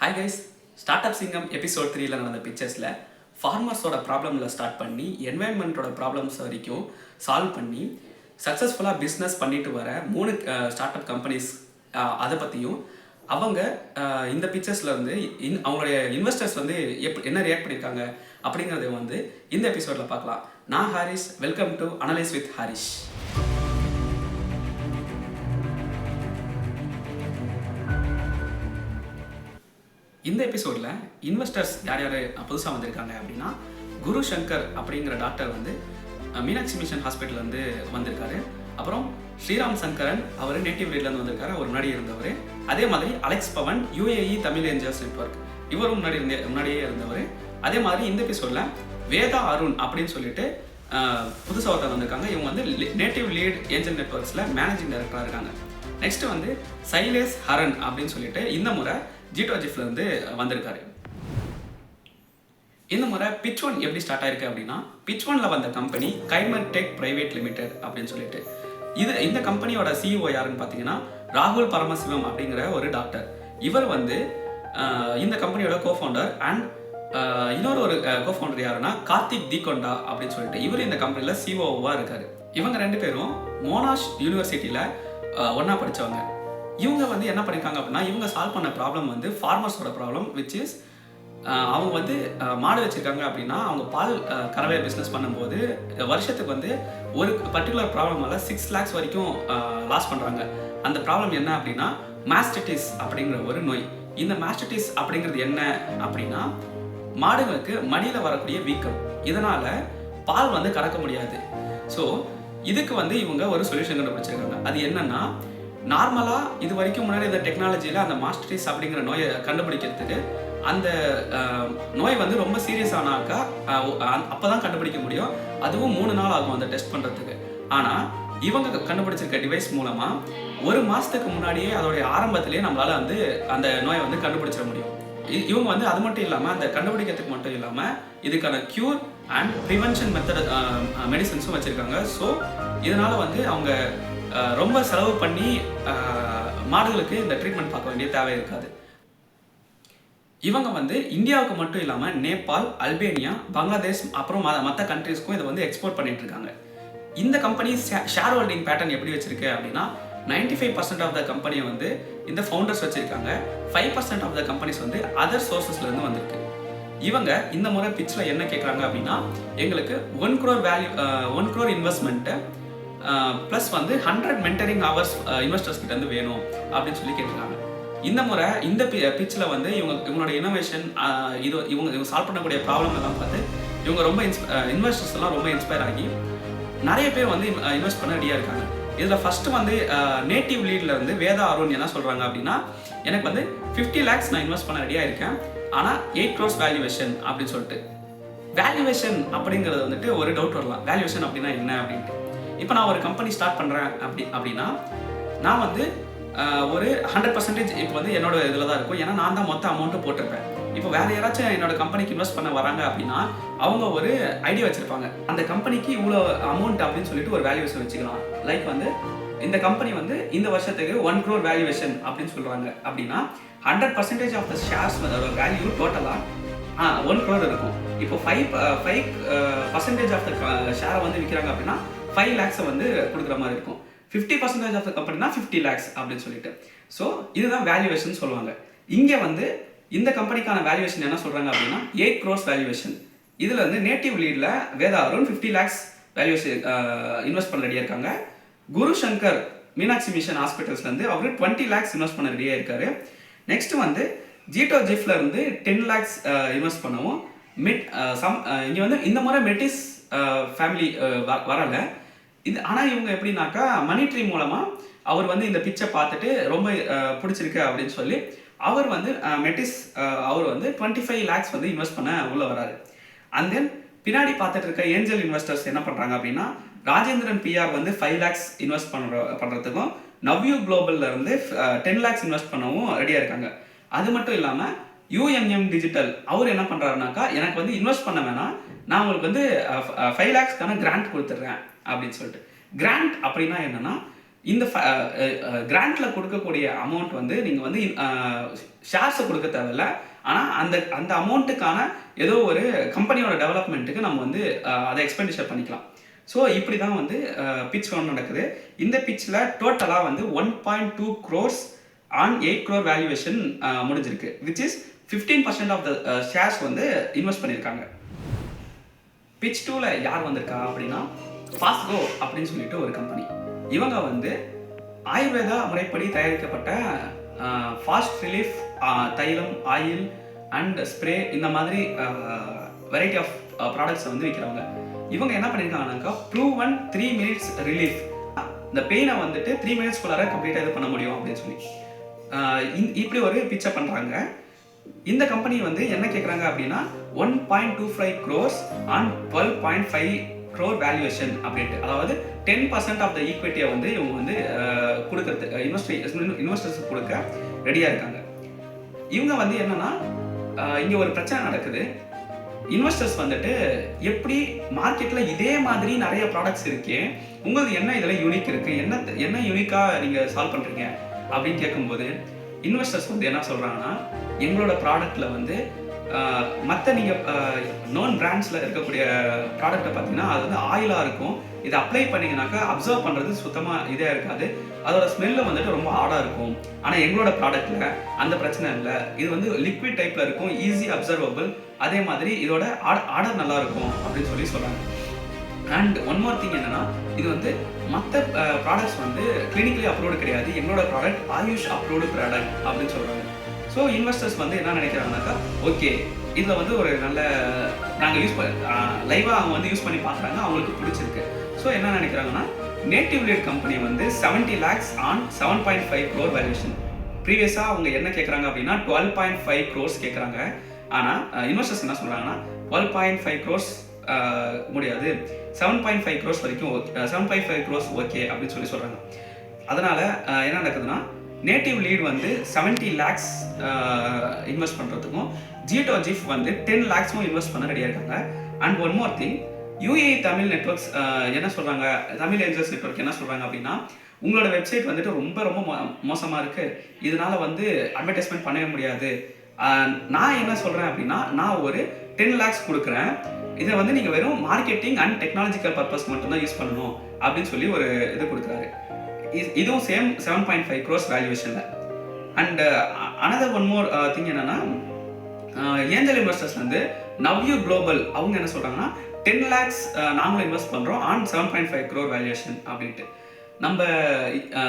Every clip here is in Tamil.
ஹாய் கைஸ், ஸ்டார்ட் அப் சிங்கம் எபிசோட் 3ல நடந்த பிக்சர்ஸில் ஃபார்மர்ஸோட ப்ராப்ளமில் ஸ்டார்ட் பண்ணி என்வாயன்மெண்ட்டோட ப்ராப்ளம்ஸ் வரைக்கும் சால்வ் பண்ணி சக்ஸஸ்ஃபுல்லாக பிஸ்னஸ் பண்ணிட்டு வர 3 ஸ்டார்ட் அப் கம்பெனிஸ் அதை பற்றியும் அவங்க இந்த பிக்சர்ஸில் வந்து அவங்களுடைய இன்வெஸ்டர்ஸ் வந்து என்ன ரியாக்ட் பண்ணியிருக்காங்க அப்படிங்கிறத வந்து இந்த எபிசோடில் பார்க்கலாம். நான் Haris, welcome to analyse with Harish. இந்த எபிசோடில் இன்வெஸ்டர்ஸ் யார் யார் புதுசாக வந்திருக்காங்க அப்படின்னா, குரு சங்கர் அப்படிங்கிற டாக்டர் வந்து மீனாட்சி மிஷன் ஹாஸ்பிட்டல்லேருந்து வந்திருக்காரு. அப்புறம் ஸ்ரீராம் சங்கரன், அவர் நேட்டிவ் வீட்லேருந்து வந்திருக்காரு, அவர் முன்னாடி இருந்தவர். அதே மாதிரி Alex Pawan, UAE Tamil angels network, இவரும் முன்னாடியே இருந்தவர். அதே மாதிரி இந்த எபிசோடில் வேதா அருண் அப்படின்னு சொல்லிட்டு புதுசாக ஒருத்தர் வந்திருக்காங்க. இவங்க வந்து நேட்டிவ் லீட் ஏஞ்சல் நெட்வொர்க்ஸில் மேனேஜிங் டைரக்டராக இருக்காங்க. நெக்ஸ்ட் வந்து சைலேஷ் ஹரன் அப்படின்னு சொல்லிட்டு இந்த முறை ஜிட்டோஜிஃப்ல இருந்து வந்திருக்காரு. இந்த முறை பிச் 1 எப்படி ஸ்டார்ட் ஆயிருக்கு அப்படின்னா, பிச் 1ல வந்த கம்பெனி கைமர் டெக் பிரைவேட் லிமிடெட் அப்படின்னு சொல்லிட்டு இந்த கம்பெனியோட CEO யாருன்னு பார்த்தீங்கன்னா ராகுல் பரமசிவம் அப்படிங்கிற ஒரு டாக்டர். இவர் வந்து இந்த கம்பெனியோட கோஃபவுண்டர் அண்ட் இன்னொரு ஒரு கோஃபவுண்டர் யாருன்னா கார்த்திக் தீகொண்டா அப்படின்னு சொல்லிட்டு இவர் இந்த கம்பெனியில் COOவாக இருக்காரு. இவங்க 2 பேரும் மோனாஷ் யூனிவர்சிட்டியில் ஒன்றா படித்தவங்க. இவங்க வந்து என்ன பண்ணியிருக்காங்க அப்படின்னா, இவங்க சால்வ் பண்ண ப்ராப்ளம் வந்து ஃபார்மர்ஸோட ப்ராப்ளம், விச் இஸ் அவங்க வந்து மாடு வச்சுருக்காங்க அப்படின்னா அவங்க பால் கறவை பிஸ்னஸ் பண்ணும்போது வருஷத்துக்கு வந்து ஒரு பர்டிகுலர் ப்ராப்ளமால் 6 lakhs வரைக்கும் லாஸ் பண்ணுறாங்க. அந்த ப்ராப்ளம் என்ன அப்படின்னா மாஸ்டிட்டிஸ் அப்படிங்கிற ஒரு நோய். இந்த மாஸ்டிட்டிஸ் அப்படிங்கிறது என்ன அப்படின்னா, மாடுகளுக்கு மடியில் வரக்கூடிய வீக்கம், இதனால் பால் வந்து கறக்க முடியாது. ஸோ இதுக்கு வந்து இவங்க ஒரு சொல்யூஷன் கண்டுபிடிச்சிருக்காங்க. அது என்னன்னா, நார்மலாக இது வரைக்கும் முன்னாடி இந்த டெக்னாலஜியில் அந்த மாஸ்டிட்டிஸ் அப்படிங்கிற நோயை கண்டுபிடிக்கிறதுக்கு அந்த நோய் வந்து ரொம்ப சீரியஸ் ஆனாக்கா அப்போ தான் கண்டுபிடிக்க முடியும். அதுவும் 3 நாள் ஆகும் அந்த டெஸ்ட் பண்ணுறதுக்கு. ஆனால் இவங்க கண்டுபிடிச்சிருக்க டிவைஸ் மூலமாக 1 மாதத்துக்கு முன்னாடியே அதோடைய ஆரம்பத்திலேயே நம்மளால் வந்து அந்த நோயை வந்து கண்டுபிடிச்சிட முடியும். இவங்க வந்து அது மட்டும் இல்லாமல் அந்த கண்டுபிடிக்கிறதுக்கு மட்டும் இல்லாமல் இதுக்கான க்யூர் அண்ட் ப்ரிவென்ஷன் மெத்தட் மெடிசன்ஸும் வச்சுருக்காங்க. ஸோ இதனால் வந்து அவங்க ரொம்ப செலவு பண்ணி மாடுகளுக்கு இந்த ட்ரீட்மெண்ட் பார்க்க வேண்டிய தேவை இருக்காது. இவங்க வந்து இந்தியாவுக்கு மட்டும் இல்லாமல் நேபாள், அல்பேனியா, பங்களாதேஷ் அப்புறம் மற்ற கண்ட்ரீஸ்க்கும் இதை வந்து எக்ஸ்போர்ட் பண்ணிட்டு இருக்காங்க. இந்த கம்பெனி ஷேர் ஹோல்டிங் பேட்டர்ன் எப்படி வச்சிருக்கு அப்படின்னா, 95% ஆஃப் த கம்பெனியை வந்து இந்த ஃபவுண்டர்ஸ் வச்சிருக்காங்க. 5% ஆஃப் த கம்பெனிஸ் வந்து அதர் சோர்சஸ்லேருந்து வந்திருக்கு. இவங்க இந்த முறை பிச்சில் என்ன கேட்குறாங்க அப்படின்னா, எங்களுக்கு 1 crore இன்வெஸ்ட்மெண்ட்டு ப்ளஸ் வந்து 100 மென்டரிங் ஹவர்ஸ் இன்வெஸ்டர்ஸ் கிட்ட இருந்து வேணும் அப்படின்னு சொல்லி கேட்டிருக்காங்க. இந்த முறை இந்த பிச்சில் வந்து இவங்களோட இனோவேஷன் இவங்க சால்வ் பண்ணக்கூடிய ப்ராப்ளம் எல்லாம் பார்த்து இவங்க ரொம்ப இன்வெஸ்டர்ஸ் எல்லாம் ரொம்ப இன்ஸ்பயர் ஆகி நிறைய பேர் வந்து இன்வெஸ்ட் பண்ண ரெடியாக இருக்காங்க. இதில் ஃபஸ்ட்டு வந்து நேட்டிவ் லீடில் வந்து வேதா அருண் என்ன சொல்கிறாங்க அப்படின்னா, எனக்கு வந்து 50 lakhs நான் இன்வெஸ்ட் பண்ண ரெடியாக இருக்கேன், ஆனால் 8 crores வேல்யூவேஷன் அப்படின்னு சொல்லிட்டு. வேல்யூவேஷன் அப்படிங்கிறது வந்துட்டு ஒரு டவுட் வரலாம், வேல்யூவேஷன் அப்படின்னா என்ன அப்படின்ட்டு. இப்போ நான் ஒரு கம்பெனி ஸ்டார்ட் பண்ணுறேன் அப்படின்னா நான் வந்து ஒரு 100% இப்போ வந்து என்னோட இதில் தான் இருக்கும், ஏன்னா நான் தான் மொத்த அமௌண்ட்டும் போட்டிருப்பேன். இப்போ வேறு யாராச்சும் என்னோட கம்பெனிக்கு இன்வெஸ்ட் பண்ண வராங்க அப்படின்னா அவங்க ஒரு ஐடியா வச்சுருப்பாங்க, அந்த கம்பெனிக்கு இவ்வளோ அமௌண்ட் அப்படின்னு சொல்லிட்டு ஒரு வேல்யூவேஷன் வச்சுக்கலாம். லைக் வந்து இந்த கம்பெனி வந்து இந்த வருஷத்துக்கு 1 crore வேல்யூவேஷன் அப்படின்னு சொல்கிறாங்க அப்படின்னா 100% ஆஃப் த ஷேர்ஸ் வேல்யூ டோட்டலாக 1 crore இருக்கும். இப்போ 5% ஆஃப் த ஷேரை வந்து விற்கிறாங்க அப்படின்னா 5 lakhs வந்து கொடுக்குற மாதிரி இருக்கும். 50% ஆஃப் த கம்பெனினா 50 lakhs அப்படின்னு சொல்லிட்டு. ஸோ இதுதான் வேல்யூவேஷன் சொல்லுவாங்க. இங்கே வந்து இந்த கம்பெனிக்கான வேல்யூவேஷன் என்ன சொல்கிறாங்க அப்படின்னா 8 crores வேல்யூவேஷன். இதில் வந்து நேட்டிவ் லீடில் Vedha Arun 50 lakhs valuation invest பண்ண ரெடியாக இருக்காங்க. குரு சங்கர் மீனாட்சி மிஷன் ஹாஸ்பிட்டல்ஸ்லேருந்து அவர் 20 lakhs இன்வெஸ்ட் பண்ண ரெடியாக இருக்காரு. நெக்ஸ்ட் வந்து ஜிட்டோஜிஃப்ல இருந்து 10 lakhs இன்வெஸ்ட் பண்ணவும் இங்கே வந்து இந்த முறை மெட்டிஸ் ஃபேமிலி வரலை. இது ஆனால் இவங்க எப்படின்னாக்கா மணி ட்ரீ மூலமாக அவர் வந்து இந்த பிச்சை பார்த்துட்டு ரொம்ப பிடிச்சிருக்கு அப்படின்னு சொல்லி அவர் வந்து மெட்டிஸ் அவர் வந்து 25 lakhs வந்து இன்வெஸ்ட் பண்ண உள்ளே வராரு. அண்ட் தென் பின்னாடி பார்த்துட்டு இருக்க ஏஞ்சல் இன்வெஸ்டர்ஸ் என்ன பண்ணுறாங்க அப்படின்னா, ராஜேந்திரன் PR வந்து 5 lakhs இன்வெஸ்ட் பண்ணுறதுக்கும் நவ்யூ குளோபல்ல இருந்து 10 lakhs இன்வெஸ்ட் பண்ணவும் ரெடியாக இருக்காங்க. அது மட்டும் இல்லாமல் UMM டிஜிட்டல் அவர் என்ன பண்ணுறாருனாக்கா, எனக்கு வந்து இன்வெஸ்ட் பண்ண வேணாம், நான் உங்களுக்கு வந்து 5 lakhsக்கான கிராண்ட் கொடுத்துட்றேன் அப்படின்னு சொல்லிட்டு. கிராண்ட் அப்படின்னா என்னன்னா, இந்த கிராண்ட்டில் கொடுக்கக்கூடிய அமௌண்ட் வந்து நீங்கள் வந்து ஷேர்ஸை கொடுக்க தேவையில்ல. ஆனால் அந்த அமௌண்ட்டுக்கான ஏதோ ஒரு கம்பெனியோட டெவலப்மெண்ட்டுக்கு நம்ம வந்து அதை எக்ஸ்பெண்டிச்சர் பண்ணிக்கலாம். ஸோ இப்படி தான் வந்து பிட்ச் ரவுண்ட் நடக்குது. இந்த பிட்ச்சில் டோட்டலாக வந்து 1.2 crores ஆன் 8 crore வேல்யூவேஷன் முடிஞ்சிருக்கு. Which is 15% of the shares வந்து இன்வெஸ்ட் பண்ணியிருக்காங்க. பிட்ச் 2ல யார் வந்திருக்கா அப்படின்னா ஃபாஸ்ட்கோ அப்படின்னு சொல்லிட்டு ஒரு கம்பெனி. இவங்க வந்து ஆயுர்வேதா முறைப்படி தயாரிக்கப்பட்ட ஃபாஸ்ட் ரிலீஃப் தைலம், ஆயில் அண்ட் ஸ்ப்ரே இந்த மாதிரி வெரைட்டி ஆஃப் ப்ராடக்ட்ஸை வந்து விற்கிறவங்க. இவங்க என்ன பண்ணியிருக்காங்கனாக்கா ப்ரூவன் 3 minutes ரிலீஃப், இந்த பெயினை வந்துட்டு 3 minutesக்குள்ளார கம்ப்ளீட்டாக இது பண்ண முடியும் அப்படின்னு சொல்லி இப்படி ஒரு பிச்சை பண்ணுறாங்க. இந்த கம்பெனி வந்து என்ன கேட்குறாங்க அப்படின்னா 1.25 crores ஆன் 12.5 crore வேல்யூவேஷன் அப்படின்ட்டு. அதாவது 10% ஆஃப் த ஈக்விட்டியை வந்து இவங்க வந்து கொடுக்கறது இன்வெஸ்டர்ஸுக்கு கொடுக்க ரெடியாக இருக்காங்க. இவங்க வந்து என்னன்னா இங்கே ஒரு பிரச்சனை நடக்குது. இன்வெஸ்டர்ஸ் வந்துட்டு எப்படி மார்க்கெட்டில் இதே மாதிரி நிறைய ப்ராடக்ட்ஸ் இருக்கு, உங்களுக்கு என்ன இதில் யூனிக் இருக்குது, என்ன யூனிக்காக நீங்கள் சால்வ் பண்ணுறீங்க அப்படின்னு கேட்கும்போது இன்வெஸ்டர்ஸ் வந்து என்ன சொல்கிறாங்கன்னா எங்களோட ப்ராடக்டில் வந்து மற்ற நீங்கள் நோன் பிராண்ட்ஸில் இருக்கக்கூடிய ப்ராடக்டை பார்த்தீங்கன்னா அது வந்து ஆயிலாக இருக்கும். இதை அப்ளை பண்ணிங்கனாக்கா அப்சர்வ் பண்ணுறது சுத்தமாக இதே இருக்காது, அதோட ஸ்மெல்லு வந்துட்டு ரொம்ப ஆடாக இருக்கும். ஆனால் எங்களோட ப்ராடக்டில் அந்த பிரச்சனை இல்லை, இது வந்து லிக்விட் டைப்பில் இருக்கும், ஈஸி அப்சர்வபிள், அதே மாதிரி இதோட ஆர்டர் நல்லா இருக்கும் அப்படின்னு சொல்லி சொல்கிறாங்க. அண்ட் ஒன் மோர் திங் என்னன்னா இது வந்து மற்ற ப்ராடக்ட்ஸ் வந்து கிளினிக்கலி அப்ரூவ்டு கிடையாது, எங்களோட ப்ராடக்ட் ஆயுஷ் அப்ரூவ்டு ப்ராடக்ட் அப்படின்னு சொல்கிறாங்க. ஸோ இன்வெஸ்டர்ஸ் வந்து என்ன நினைக்கிறாங்கனாக்கா ஓகே இதில் வந்து ஒரு நல்ல நாங்கள் லைவாக அவங்க வந்து யூஸ் பண்ணி பார்க்குறாங்க, அவங்களுக்கு பிடிச்சிருக்கு. ஸோ என்ன நினைக்கிறாங்கன்னா நேட்டிவ் லீட் கம்பெனி வந்து 70 lakhs ஆன் 7.5 crore வேல்யூஷன். ப்ரீவியஸாக அவங்க என்ன கேட்குறாங்க அப்படின்னா 12.5 crores கேட்குறாங்க. ஆனால் இன்வெஸ்டர்ஸ் என்ன சொல்கிறாங்கன்னா 12.5 crores முடியாது, 7.5 crores வரைக்கும் 7.5 crores ஓகே அப்படின்னு சொல்லி சொல்கிறாங்க. அதனால் என்ன நடக்குதுன்னா நேட்டிவ் லீட் வந்து 70 lakhs இன்வெஸ்ட் பண்ணுறதுக்கும் ஜிடோஜிஃப் வந்து 10 lakhsமும் இன்வெஸ்ட் பண்ண ரெடியாக இருக்காங்க. And one more thing UAE Tamil networks என்ன சொல்கிறாங்க, தமிழ் ஏஞ்சல்ஸ் நெட்வொர்க் என்ன சொல்கிறாங்க அப்படின்னா உங்களோட வெப்சைட் வந்துட்டு ரொம்ப மோசமாக இருக்குது, இதனால் வந்து அட்வர்டைஸ்மெண்ட் பண்ணவே முடியாது. நான் என்ன சொல்கிறேன் அப்படின்னா நான் ஒரு 10 lakhs கொடுக்குறேன், இதை வந்து நீங்கள் வெறும் மார்க்கெட்டிங் அண்ட் டெக்னாலஜிக்கல் பர்பஸ் மட்டும்தான் யூஸ் பண்ணணும் அப்படின்னு சொல்லி ஒரு இது கொடுக்குறாரு. இதுவும் சேம் 7.5 crores வேல்யூவேஷனில். And another one more thing என்னன்னா ஏஞ்சல் இன்வெஸ்டர்ஸ் வந்து நவ்யூ குளோபல் அவங்க என்ன சொல்கிறாங்கன்னா 10 lakhs நாங்களும் இன்வெஸ்ட் பண்ணுறோம் ஆன் 7.5 crore வேல்யூவேஷன் அப்படின்ட்டு. நம்ம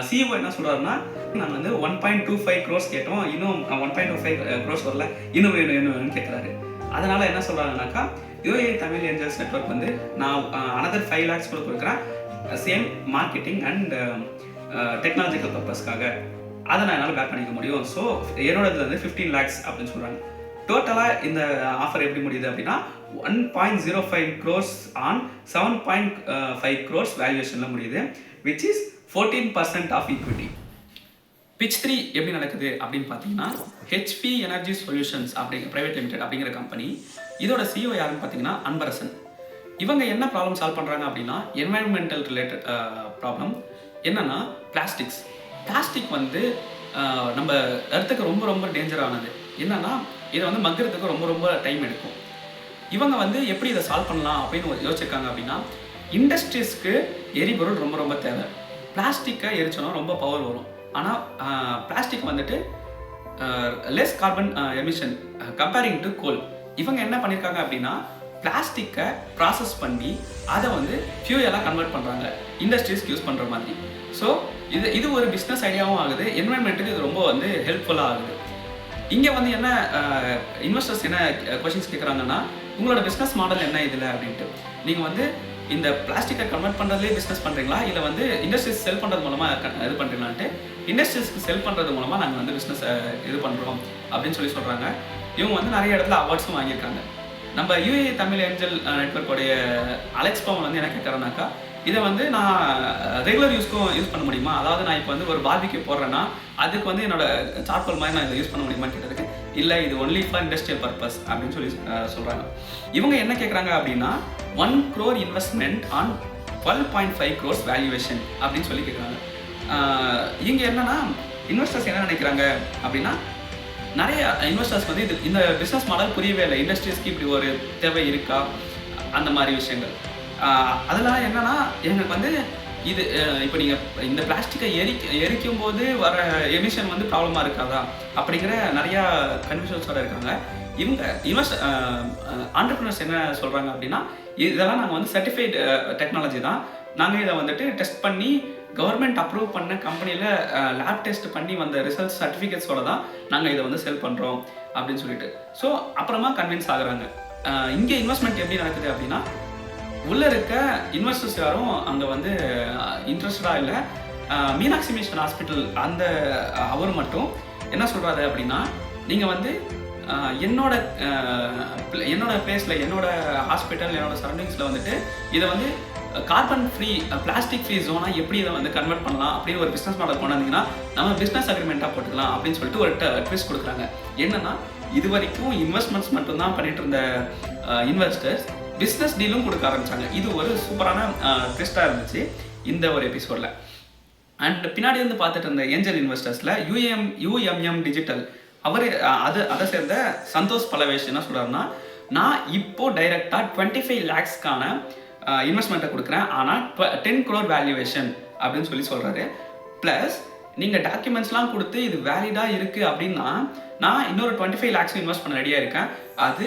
சிஇஓ என்ன சொல்கிறாருன்னா நாங்கள் வந்து 1.25 crores கேட்டோம், இன்னும் 1.25 crores வரல, இன்னும் வேணும்னு கேட்குறாரு. அதனால் என்ன சொல்கிறாங்கனாக்கா UAE தமிழ் ஏஞ்சல்ஸ் நெட்வொர்க் வந்து நான் அனதர் 5 lakhs கூட கொடுக்குறேன் சேம் மார்க்கெட்டிங் அண்ட் டெக்னாலஜிக்கல் பர்பஸ்க்காக, அதை நான் என்னால் பேக் பண்ணிக்க முடியும். ஸோ என்னோடது வந்து 15 lakhs அப்படின்னு சொல்கிறாங்க. டோட்டலாக இந்த ஆஃபர் எப்படி முடியுது அப்படின்னா 1.05 crores ஆன் 7.5 crores வேல்யூவேஷனில் முடியுது, which is 14% of equity. Pitch 3 எப்படி நடக்குது அப்படின்னு பார்த்தீங்கன்னா HP energy solutions private limited அப்படிங்கிற கம்பெனி. இதோட CEO யாருன்னு பார்த்தீங்கன்னா அன்பரசன். இவங்க என்ன ப்ராப்ளம் சால்வ் பண்ணுறாங்க அப்படின்னா என்வாயன்மெண்டல் ரிலேட்டட் ப்ராப்ளம். என்னன்னா பிளாஸ்டிக் வந்து நம்ம எர்த்துக்கு ரொம்ப டேஞ்சரானது. என்னன்னா இதை வந்து மக்கிறதுக்கு ரொம்ப டைம் எடுக்கும். இவங்க வந்து எப்படி இதை சால்வ் பண்ணலாம் அப்படின்னு யோசிச்சிருக்காங்க அப்படின்னா இண்டஸ்ட்ரீஸ்க்கு எரிபொருள் ரொம்ப தேவை. பிளாஸ்டிக்கை எரிச்சோன்னா ரொம்ப பவர் வரும், ஆனால் பிளாஸ்டிக் வந்துட்டு less carbon emission comparing to coal. இவங்க என்ன பண்ணியிருக்காங்க அப்படின்னா பிளாஸ்டிக்கை ப்ராசஸ் பண்ணி அதை வந்து ஃபியூயலாக கன்வெர்ட் பண்ணுறாங்க இண்டஸ்ட்ரீஸ்க்கு யூஸ் பண்ணுற மாதிரி. ஸோ இது ஒரு பிஸ்னஸ் ஐடியாவும் ஆகுது, என்வரன்மெண்ட்டுக்கு இது ரொம்ப வந்து ஹெல்ப்ஃபுல்லாக ஆகுது. இங்கே வந்து என்ன இன்வெஸ்டர்ஸ் என்ன கொஷின்ஸ் கேட்குறாங்கன்னா உங்களோட பிஸ்னஸ் மாடல் என்ன இதில் அப்படின்ட்டு. நீங்கள் வந்து இந்த பிளாஸ்டிக்கை கன்வெர்ட் பண்ணுறதுலேயே பிஸ்னஸ் பண்ணுறீங்களா, இல்லை வந்து இண்டஸ்ட்ரீஸ் செல் பண்ணுறது மூலமாக இது பண்ணுறீங்களான்ட்டு. இண்டஸ்ட்ரீஸ்க்கு செல் பண்ணுறது மூலமாக நாங்கள் வந்து பிஸ்னஸ் இது பண்ணுறோம் அப்படின்னு சொல்கிறாங்க. இவங்க வந்து நிறைய இடத்துல அவார்ட்ஸும் வாங்கியிருக்காங்க. நம்ம UAE தமிழ் ஏஞ்சல் நெட்வொர்க்கோடைய அலெக்ஸ் பவன் வந்து என்ன கேட்குறேன்னாக்கா இதை வந்து நான் ரெகுலர் யூஸ் பண்ண முடியுமா, அதாவது நான் இப்போ வந்து ஒரு பார்பிக்யூ போடுறேன்னா அதுக்கு வந்து என்னோட சார்கோல் மாதிரி நான் இதை யூஸ் பண்ண முடியுமான்னு கேட்டதுக்கு இல்லை இது ஒன்லி ஃபார் இண்டஸ்ட்ரியல் பர்பஸ் அப்படின்னு சொல்கிறாங்க. இவங்க என்ன கேட்குறாங்க அப்படின்னா 1 crore investment on 12.5 crores valuation அப்படின்னு சொல்லி கேட்குறாங்க. இங்கே என்னன்னா இன்வெஸ்டர்ஸ் என்ன நினைக்கிறாங்க அப்படின்னா, நிறைய இன்வெஸ்டர்ஸ் வந்து இந்த பிஸ்னஸ் மாடல் புரியவே இல்லை. இண்டஸ்ட்ரீஸ்க்கு இப்படி ஒரு தேவை இருக்கா, அந்த மாதிரி விஷயங்கள். அதெல்லாம் என்னன்னா எனக்கு வந்து இது இப்போ நீங்கள் இந்த பிளாஸ்டிக்கை எரிக்கும் போது வர எமிஷன் வந்து ப்ராப்ளமாக இருக்காதா அப்படிங்கிற நிறையா கன்ஃபியூஷன்ஸோடு இருக்காங்க. இவங்க ஆண்டர்ப்ரனர்ஸ் என்ன சொல்கிறாங்க அப்படின்னா, இதெல்லாம் நாங்கள் வந்து சர்டிஃபைடு டெக்னாலஜி தான், நாங்கள் இதை வந்துட்டு டெஸ்ட் பண்ணி கவர்மெண்ட் அப்ரூவ் பண்ண கம்பெனியில் லேப் டெஸ்ட் பண்ணி வந்த ரிசல்ட் சர்டிஃபிகேட்ஸோட தான் நாங்கள் இதை வந்து செல் பண்ணுறோம் அப்படின்னு சொல்லிட்டு. ஸோ அப்புறமா கன்வின்ஸ் ஆகுறாங்க. இங்கே இன்வெஸ்ட்மெண்ட் எப்படி நடக்குது அப்படின்னா, உள்ளே இருக்க இன்வெஸ்டர்ஸ் யாரும் அங்கே வந்து இன்ட்ரெஸ்டடாக இல்லை. மீனாட்சி மிஷன் ஹாஸ்பிட்டல் அந்த அவர் மட்டும் என்ன சொல்கிறாரு அப்படின்னா, நீங்கள் வந்து என்னோட பிளேஸில், என்னோட ஹாஸ்பிட்டல், என்னோட சரௌண்டிங்ஸில் வந்துட்டு இதை வந்து கார்பன் ஃப்ரீ, பிளாஸ்டிக் ஃப்ரீ ஜோனாக எப்படி இதை வந்து கன்வெர்ட் பண்ணலாம் அப்படின்னு ஒரு பிஸ்னஸ் மாடல் கொண்டாந்தீங்கன்னா நம்ம பிஸ்னஸ் அக்ரிமெண்ட்டாக போட்டுக்கலாம் அப்படின்னு சொல்லிட்டு ஒரு ட்விஸ்ட் கொடுக்குறாங்க. என்னன்னா, இது வரைக்கும் இன்வெஸ்ட்மெண்ட்ஸ் மட்டும்தான் பண்ணிட்டு இருந்த இன்வெஸ்டர்ஸ் பிஸ்னஸ் டீலும் கொடுக்க ஆரம்பித்தாங்க. இது ஒரு சூப்பரான ட்விஸ்ட்டாக இருந்துச்சு இந்த ஒரு எபிசோடில். அண்ட் பின்னாடி வந்து பார்த்துட்டு இருந்த ஏஞ்சல் இன்வெஸ்டர்ஸில் UMM டிஜிட்டல் அவர் அதை சேர்ந்த சந்தோஷ் பலவேஷ் என்ன சொல்கிறாருன்னா, நான் இப்போ டைரெக்டாக 25 lakhsக்கான இன்வெஸ்ட்மெண்ட்டை கொடுக்குறேன், ஆனால் 10 crore வேல்யூவேஷன் அப்படின்னு சொல்கிறாரு. ப்ளஸ் நீங்கள் டாக்குமெண்ட்ஸ்லாம் கொடுத்து இது வேலிடாக இருக்குது அப்படின்னா நான் இன்னொரு 25 lakhs இன்வெஸ்ட் பண்ண ரெடியாக இருக்கேன், அது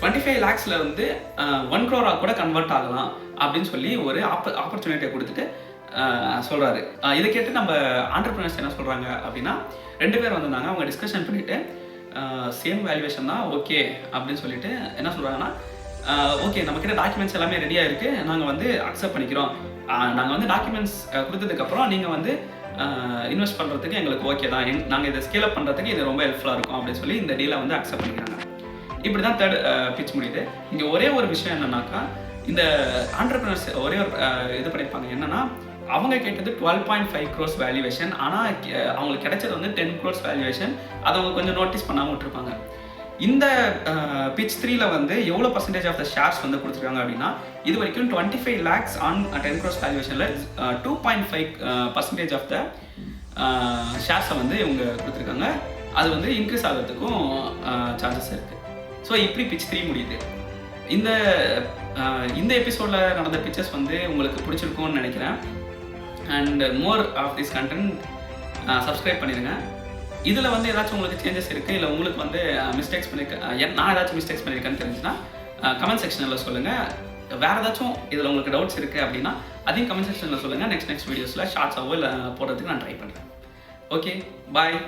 25 lakhsல வந்து 1 crore கூட கன்வெர்ட் ஆகலாம் அப்படின்னு சொல்லி ஒரு ஆப்பர்ச்சுனிட்டியை கொடுத்துட்டு சொல்கிறாரு. இதை கேட்டு நம்ம ஆண்டர்ப்ரனர்ஸ் என்ன சொல்கிறாங்க அப்படின்னா, 2 பேர் வந்திருந்தாங்க. அவங்க டிஸ்கஷன் பண்ணிவிட்டு சேம் வேல்யூவேஷன் தான் ஓகே அப்படின்னு சொல்லிட்டு என்ன சொல்கிறாங்கன்னா, ஓகே நம்மக்கிட்ட டாக்குமெண்ட்ஸ் எல்லாமே ரெடியாக இருக்குது, நாங்கள் வந்து அக்செப்ட் பண்ணிக்கிறோம், நாங்கள் வந்து டாக்குமெண்ட்ஸ் கொடுத்ததுக்கப்புறம் நீங்கள் வந்து இன்வெஸ்ட் பண்ணுறதுக்கு எங்களுக்கு ஓகே தான், நாங்கள் இதை ஸ்கேல் அப் பண்ணுறதுக்கு இது ரொம்ப ஹெல்ப்ஃபுல்லாக இருக்கும் அப்படின்னு சொல்லி இந்த டீலை வந்து அக்செப்ட் பண்ணிக்கிறாங்க. இப்படி தான் தேர்ட் பிச் முடியுது. இங்கே ஒரே ஒரு விஷயம் என்னன்னாக்கா, இந்த ஆண்டர்ப்ரனர்ஸ் ஒரே ஒரு இது பண்ணியிருப்பாங்க. என்னன்னா, அவங்க கேட்டது 12.5 crores வேல்யூவேஷன், ஆனால் அவங்களுக்கு கிடைச்சது வந்து 10 crores வேல்யூவேஷன். அதை அவங்க கொஞ்சம் நோட்டீஸ் பண்ணாமல் விட்டுருப்பாங்க. இந்த பிச் 3ல வந்து எவ்வளோ பர்சன்டேஜ் ஆஃப் த ஷேர்ஸ் வந்து கொடுத்துருக்காங்க அப்படின்னா, இது வரைக்கும் 25 lakhs ஆன் 10 crores வேல்யூவேஷனில் 2.5% ஆஃப் த ஷேர்ஸை வந்து இவங்க கொடுத்துருக்காங்க. அது வந்து இன்க்ரீஸ் ஆகிறதுக்கும் சான்சஸ் இருக்குது. ஸோ இப்படி பிச் 3 முடியுது. இந்த எபிசோடில் நடந்த பிக்சர்ஸ் வந்து உங்களுக்கு பிடிச்சிருக்கும்னு நினைக்கிறேன். And more of this content subscribe பண்ணிடுங்க. இதில் வந்து ஏதாச்சும் உங்களுக்கு சேஞ்சஸ் இருக்குது, இல்லை உங்களுக்கு வந்து மிஸ்டேக்ஸ் பண்ணியிருக்கேன், நான் ஏதாச்சும் மிஸ்டேக்ஸ் பண்ணியிருக்கேன்னு தெரிஞ்சுன்னா கமெண்ட் செக்ஷனில் சொல்லுங்கள். வேறு ஏதாச்சும் இதில் உங்களுக்கு டவுட்ஸ் இருக்குது அப்படின்னா அதையும் கமெண்ட் செக்ஷனில் சொல்லுங்கள். நெக்ஸ்ட் வீடியோஸில் ஷார்ட்ஸாவோ இல்லை போடுறதுக்கு நான் ட்ரை பண்ணுறேன். ஓகே, பாய்.